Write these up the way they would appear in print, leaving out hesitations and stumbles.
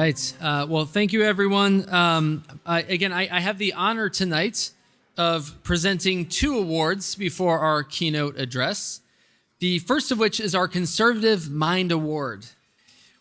right. Well, thank you, everyone. I have the honor tonight of presenting 2 awards before our keynote address. The first of which is our Conservative Mind Award.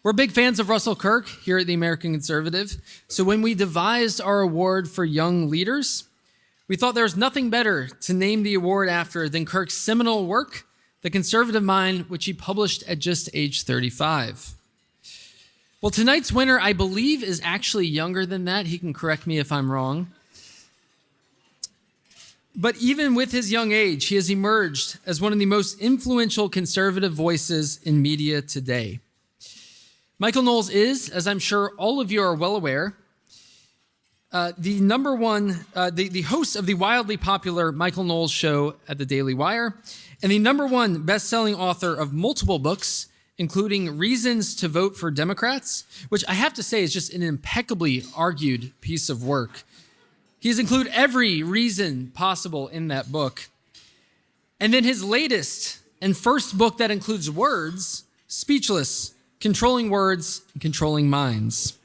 We're big fans of Russell Kirk here at the American Conservative. So when we devised our award for young leaders, we thought there was nothing better to name the award after than Kirk's seminal work, The Conservative Mind, which he published at just age 35. Well, tonight's winner, I believe, is actually younger than that. He can correct me if I'm wrong. But even with his young age, he has emerged as one of the most influential conservative voices in media today. Michael Knowles is, as I'm sure all of you are well aware, the host of the wildly popular Michael Knowles Show at the Daily Wire, and the #1 best-selling author of multiple books, including Reasons to Vote for Democrats, which I have to say is just an impeccably argued piece of work. He has included every reason possible in that book. And then his latest and first book that includes words, Speechless, Controlling Words and Controlling Minds.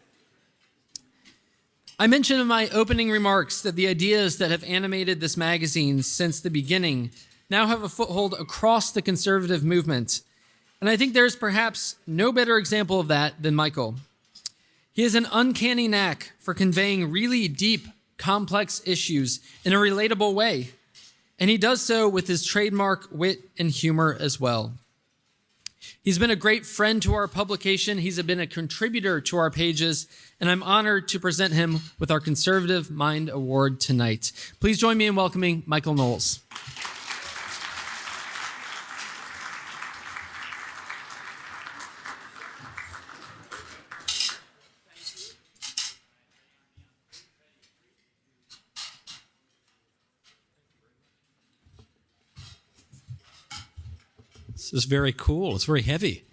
I mentioned in my opening remarks that the ideas that have animated this magazine since the beginning now have a foothold across the conservative movement. And I think there's perhaps no better example of that than Michael. He has an uncanny knack for conveying really deep, complex issues in a relatable way. And he does so with his trademark wit and humor as well. He's been a great friend to our publication. He's been a contributor to our pages, and I'm honored to present him with our Conservative Mind Award tonight. Please join me in welcoming Michael Knowles. This is very cool. It's very heavy.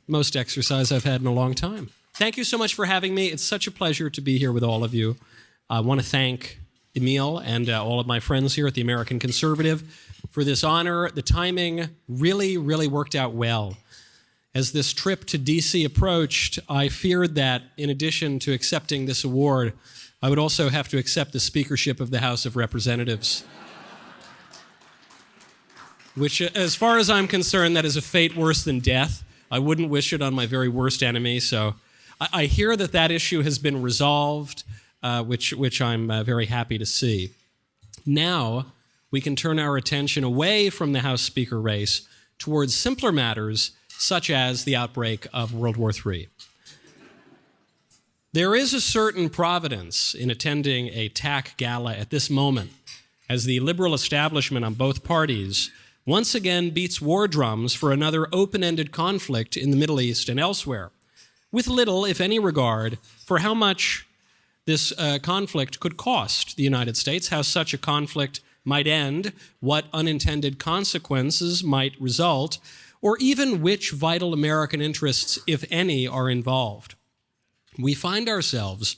Most exercise I've had in a long time. Thank you so much for having me. It's such a pleasure to be here with all of you. I want to thank Emil and all of my friends here at the American Conservative for this honor. The timing really, really worked out well. As this trip to D.C. approached, I feared that in addition to accepting this award, I would also have to accept the speakership of the House of Representatives. Which, as far as I'm concerned, that is a fate worse than death. I wouldn't wish it on my very worst enemy. So I hear that issue has been resolved, which I'm very happy to see. Now we can turn our attention away from the House Speaker race towards simpler matters, such as the outbreak of World War III. There is a certain providence in attending a TAC gala at this moment, as the liberal establishment on both parties once again beats war drums for another open-ended conflict in the Middle East and elsewhere, with little, if any, regard for how much this conflict could cost the United States, how such a conflict might end, what unintended consequences might result, or even which vital American interests, if any, are involved. We find ourselves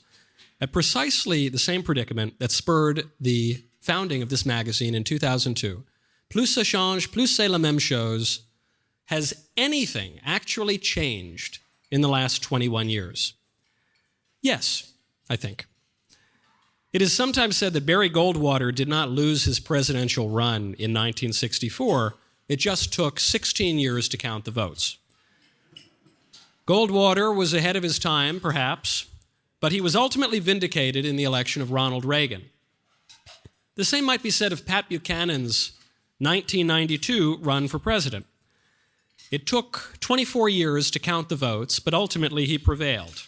at precisely the same predicament that spurred the founding of this magazine in 2002. Plus ça change, plus c'est la même chose. Has anything actually changed in the last 21 years? Yes, I think. It is sometimes said that Barry Goldwater did not lose his presidential run in 1964. It just took 16 years to count the votes. Goldwater was ahead of his time, perhaps, but he was ultimately vindicated in the election of Ronald Reagan. The same might be said of Pat Buchanan's 1992 run for president. It took 24 years to count the votes, but ultimately he prevailed.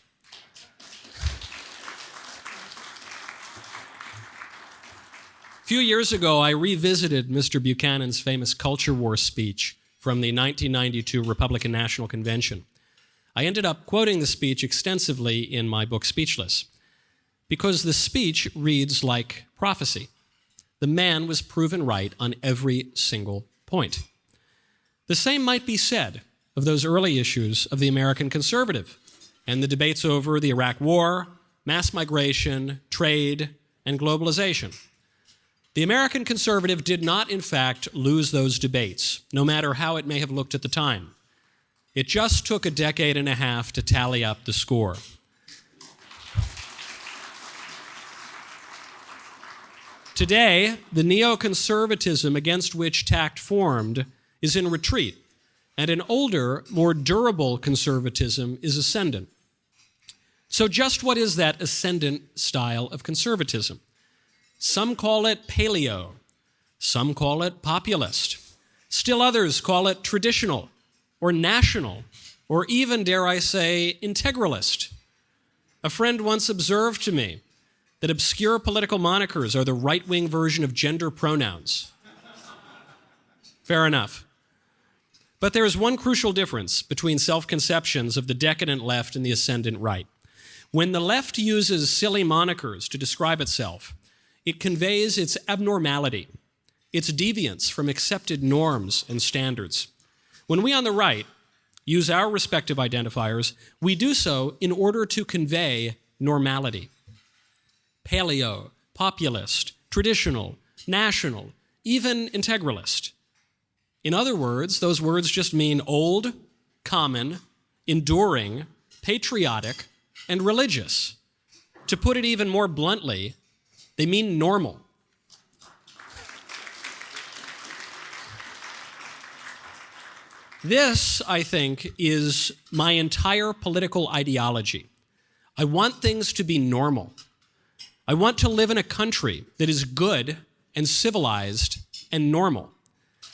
A few years ago, I revisited Mr. Buchanan's famous culture war speech from the 1992 Republican National Convention. I ended up quoting the speech extensively in my book, Speechless, because the speech reads like prophecy. The man was proven right on every single point. The same might be said of those early issues of the American Conservative and the debates over the Iraq War, mass migration, trade, and globalization. The American Conservative did not, in fact, lose those debates, no matter how it may have looked at the time. It just took a decade and a half to tally up the score. Today, the neoconservatism against which TAC formed is in retreat, and an older, more durable conservatism is ascendant. So just what is that ascendant style of conservatism? Some call it paleo, some call it populist. Still others call it traditional or national, or even, dare I say, integralist. A friend once observed to me that obscure political monikers are the right-wing version of gender pronouns. Fair enough. But there is one crucial difference between self-conceptions of the decadent left and the ascendant right. When the left uses silly monikers to describe itself, it conveys its abnormality, its deviance from accepted norms and standards. When we on the right use our respective identifiers, we do so in order to convey normality. Paleo, populist, traditional, national, even integralist. In other words, those words just mean old, common, enduring, patriotic, and religious. To put it even more bluntly, they mean normal. This, I think, is my entire political ideology. I want things to be normal. I want to live in a country that is good and civilized and normal.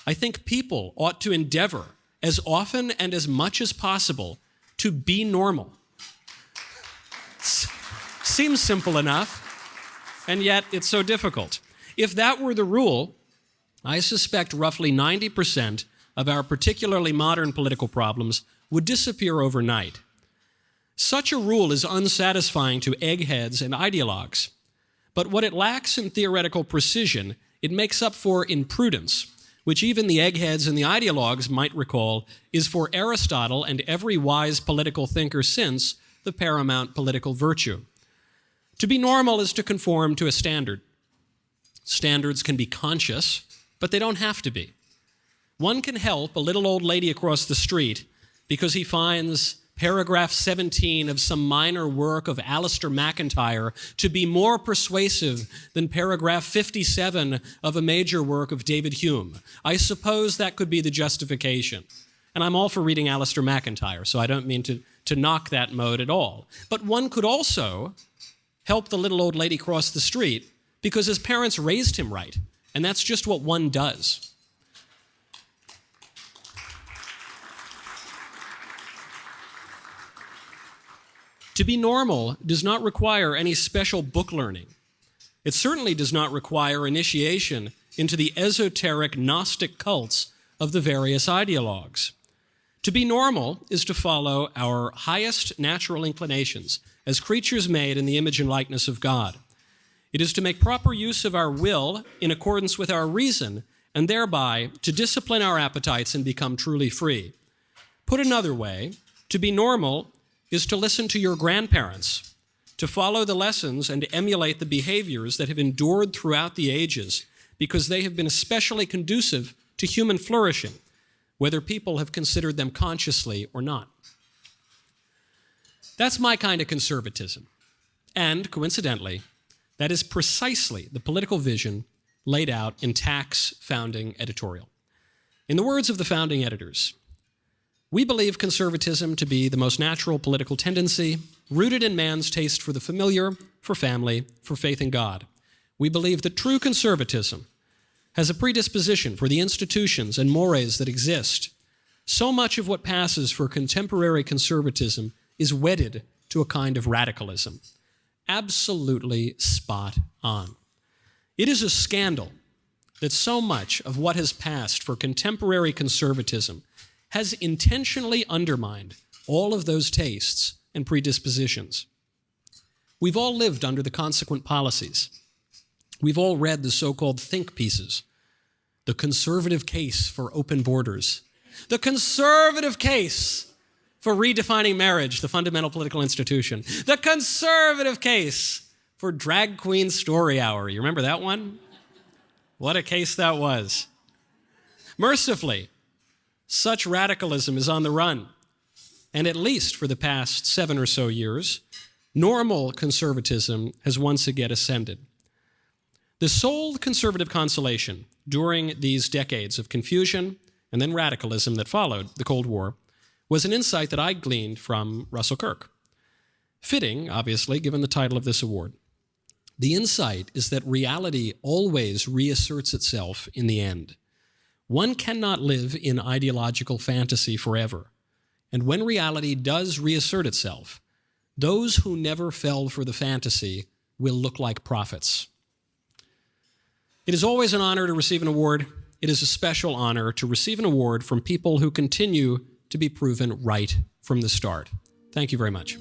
I think people ought to endeavor as often and as much as possible to be normal. Seems simple enough, and yet it's so difficult. If that were the rule, I suspect roughly 90% of our particularly modern political problems would disappear overnight. Such a rule is unsatisfying to eggheads and ideologues, but what it lacks in theoretical precision, it makes up for in prudence, which even the eggheads and the ideologues might recall is for Aristotle and every wise political thinker since the paramount political virtue. To be normal is to conform to a standard. Standards can be conscious, but they don't have to be. One can help a little old lady across the street because he finds paragraph 17 of some minor work of Alistair MacIntyre to be more persuasive than paragraph 57 of a major work of David Hume. I suppose that could be the justification. And I'm all for reading Alistair MacIntyre, so I don't mean to knock that mode at all. But one could also help the little old lady cross the street because his parents raised him right, and that's just what one does. To be normal does not require any special book learning. It certainly does not require initiation into the esoteric Gnostic cults of the various ideologues. To be normal is to follow our highest natural inclinations as creatures made in the image and likeness of God. It is to make proper use of our will in accordance with our reason, and thereby to discipline our appetites and become truly free. Put another way, to be normal is to listen to your grandparents, to follow the lessons and emulate the behaviors that have endured throughout the ages because they have been especially conducive to human flourishing, whether people have considered them consciously or not. That's my kind of conservatism. And, coincidentally, that is precisely the political vision laid out in TAC's founding editorial. In the words of the founding editors, we believe conservatism to be the most natural political tendency, rooted in man's taste for the familiar, for family, for faith in God. We believe that true conservatism has a predisposition for the institutions and mores that exist. So much of what passes for contemporary conservatism is wedded to a kind of radicalism. Absolutely spot on. It is a scandal that so much of what has passed for contemporary conservatism has intentionally undermined all of those tastes and predispositions. We've all lived under the consequent policies. We've all read the so-called think pieces. The conservative case for open borders. The conservative case for redefining marriage, the fundamental political institution. The conservative case for drag queen story hour. You remember that one? What a case that was. Mercifully, such radicalism is on the run, and at least for the past 7 or so years, normal conservatism has once again ascended. The sole conservative consolation during these decades of confusion and then radicalism that followed the Cold War was an insight that I gleaned from Russell Kirk. Fitting, obviously, given the title of this award. The insight is that reality always reasserts itself in the end. One cannot live in ideological fantasy forever. And when reality does reassert itself, those who never fell for the fantasy will look like prophets. It is always an honor to receive an award. It is a special honor to receive an award from people who continue to be proven right from the start. Thank you very much.